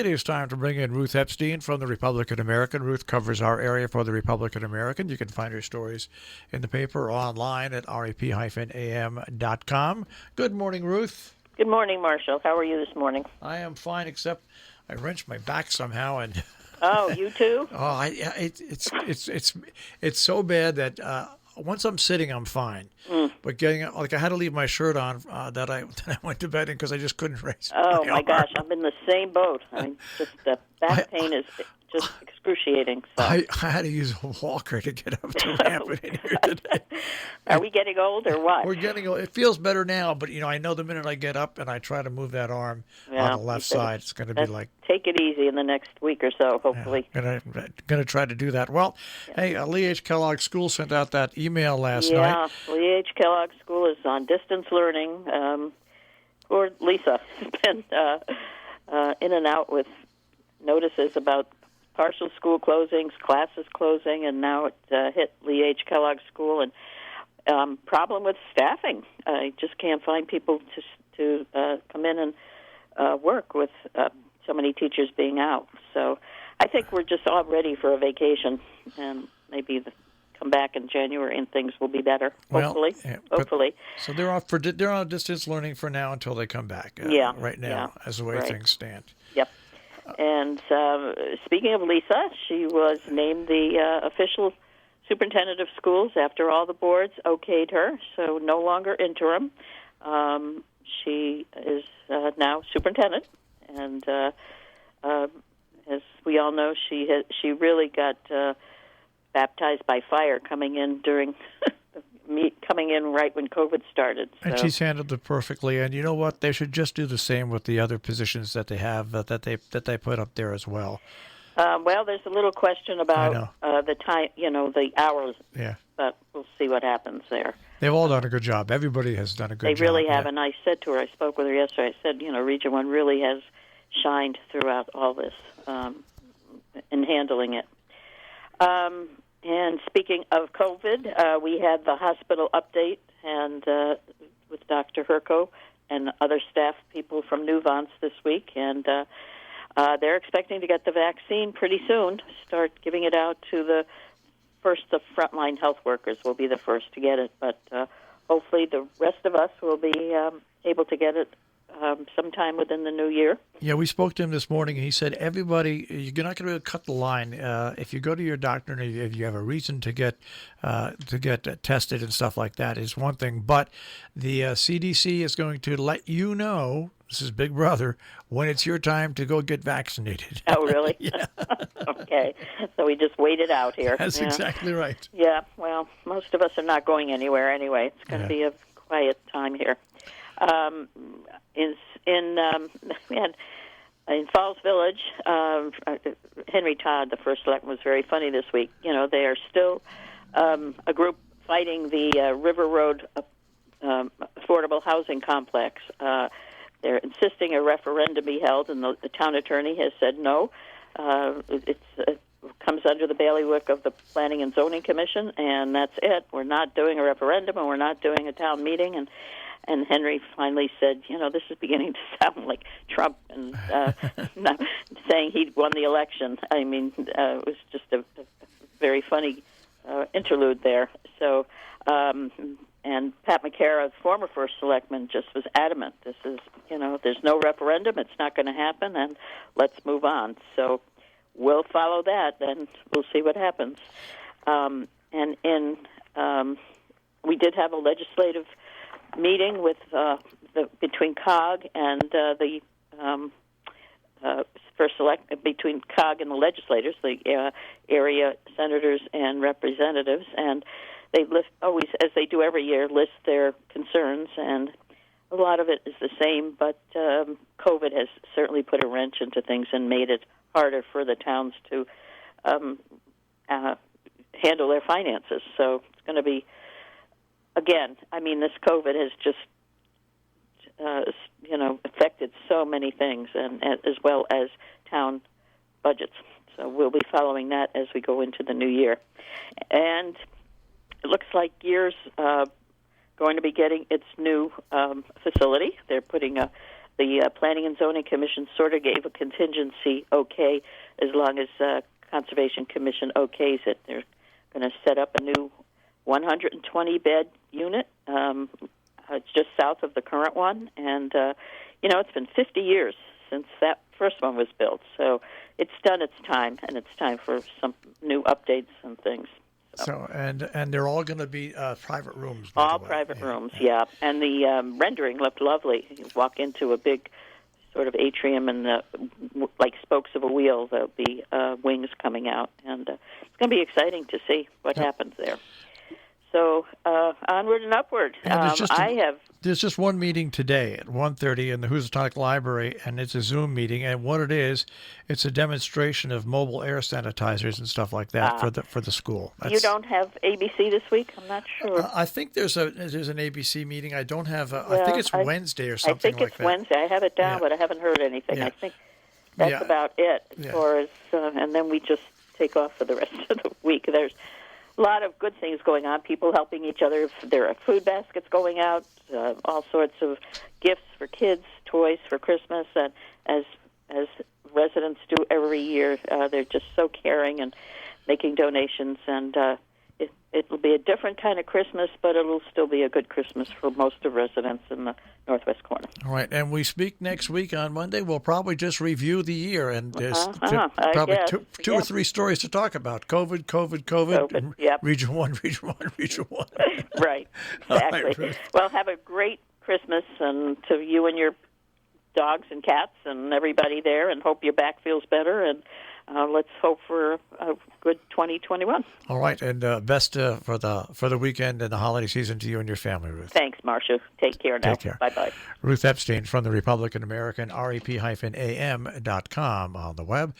It is time to bring in Ruth Epstein from the Republican-American. Ruth covers our area for the Republican-American. You can find her stories in the paper or online at rep-am.com. Good morning, Ruth. Good morning, Marshall. How are you this morning? I am fine, except I wrenched my back somehow, and oh, you too? It's so bad that once I'm sitting, I'm fine. But I had to leave my shirt on that I went to bed in because I just couldn't raise. Oh my gosh, I'm in the same boat. I mean, just the back pain is just excruciating. So. I had to use a walker to get up to ramp it in here today. Are we getting old or what? We're getting old. It feels better now, but I know the minute I get up and I try to move that arm on the left side, it's going to be like. Take it easy in the next week or so, hopefully. Going to try to do that. Well, hey, Lee H. Kellogg School sent out that email last night. Yeah, Lee H. Kellogg School is on distance learning. Poor Lisa has been in and out with notices about partial school closings, classes closing, and now it hit Lee H. Kellogg School. And problem with staffing. I just can't find people to come in and work with so many teachers being out. So I think we're just all ready for a vacation, and maybe come back in January and things will be better. Hopefully, hopefully. So they're on distance learning for now until they come back. Right now, as the way things stand. Yep. And speaking of Lisa, she was named the official superintendent of schools after all the boards okayed her, so no longer interim. She is now superintendent, and as we all know, she really got baptized by fire coming in right when COVID started. So. And she's handled it perfectly. And you know what? They should just do the same with the other positions that they have that they put up there as well. Well, there's a little question about the time, the hours. Yeah. But we'll see what happens there. They've all done a good job. Everybody has done a good job. They really have. And I said to her, I spoke with her yesterday, I said, Region 1 really has shined throughout all this in handling it. And speaking of COVID, we had the hospital update and with Dr. Herco and other staff people from Nuvance this week, and they're expecting to get the vaccine pretty soon, start giving it out to the frontline health workers will be the first to get it, but hopefully the rest of us will be able to get it sometime within the new year. Yeah, we spoke to him this morning, and he said, everybody, you're not going to be able to cut the line. If you go to your doctor and if you have a reason to get tested and stuff like that is one thing, but the CDC is going to let you know, this is Big Brother, when it's your time to go get vaccinated. Oh, really? Yeah. Okay, so we just wait it out here. That's exactly right. Yeah, well, most of us are not going anywhere anyway. It's going to be a quiet time here. In Falls Village, Henry Todd, the first selectman, was very funny this week. They are still a group fighting the River Road affordable housing complex. They're insisting a referendum be held, and the town attorney has said no. It comes under the bailiwick of the Planning and Zoning Commission, and that's it. We're not doing a referendum, and we're not doing a town meeting, and Henry finally said, this is beginning to sound like Trump and saying he'd won the election. I mean, it was just a very funny interlude there. So, and Pat McCara, former first selectman, just was adamant. This is, there's no referendum. It's not going to happen, and let's move on. So we'll follow that, and we'll see what happens. We did have a legislative meeting with between COG and the between COG and the legislators, the area senators and representatives, and they always, as they do every year, list their concerns, and a lot of it is the same, but COVID has certainly put a wrench into things and made it harder for the towns to handle their finances. So it's going to be, again, this COVID has just, affected so many things, and as well as town budgets. So we'll be following that as we go into the new year. And it looks like Gear's going to be getting its new facility. They're putting the Planning and Zoning Commission sort of gave a contingency okay as long as Conservation Commission okays it. They're going to set up a new 120-bed unit. It's just south of the current one, and it's been 50 years since that first one was built, so it's done its time, and it's time for some new updates and things. So and they're all going to be private rooms. All private rooms, yeah. And the rendering looked lovely. You walk into a big sort of atrium, and like spokes of a wheel, there'll be wings coming out, and it's going to be exciting to see what happens there. So onward and upward. There's just one meeting today at 1:30 in the Housatonic Library, and it's a Zoom meeting. And what it is, it's a demonstration of mobile air sanitizers and stuff like that for the school. You don't have ABC this week? I'm not sure. I think there's an ABC meeting. I don't have. I think it's Wednesday or something like that. I think it's Wednesday. I have it down, but I haven't heard anything. Yeah. I think that's about it as far as, and then we just take off for the rest of the week. There's a lot of good things going on, people helping each other. There are food baskets going out, all sorts of gifts for kids, toys for Christmas, and as residents do every year, they're just so caring and making donations, and it'll be a different kind of Christmas, but it'll still be a good Christmas for most of residents in the Northwest corner. All right, and we speak next week on Monday. We'll probably just review the year, and there's probably two or three stories to talk about. COVID, yep. Region 1. Right, exactly. Right, well, have a great Christmas, and to you and your dogs and cats and everybody there, and hope your back feels better, and let's hope for a good 2021. All right, and best for the weekend and the holiday season to you and your family, Ruth. Thanks, Marcia. Take care now. Take care. Bye-bye. Ruth Epstein from the Republican-American, rep-am.com on the web.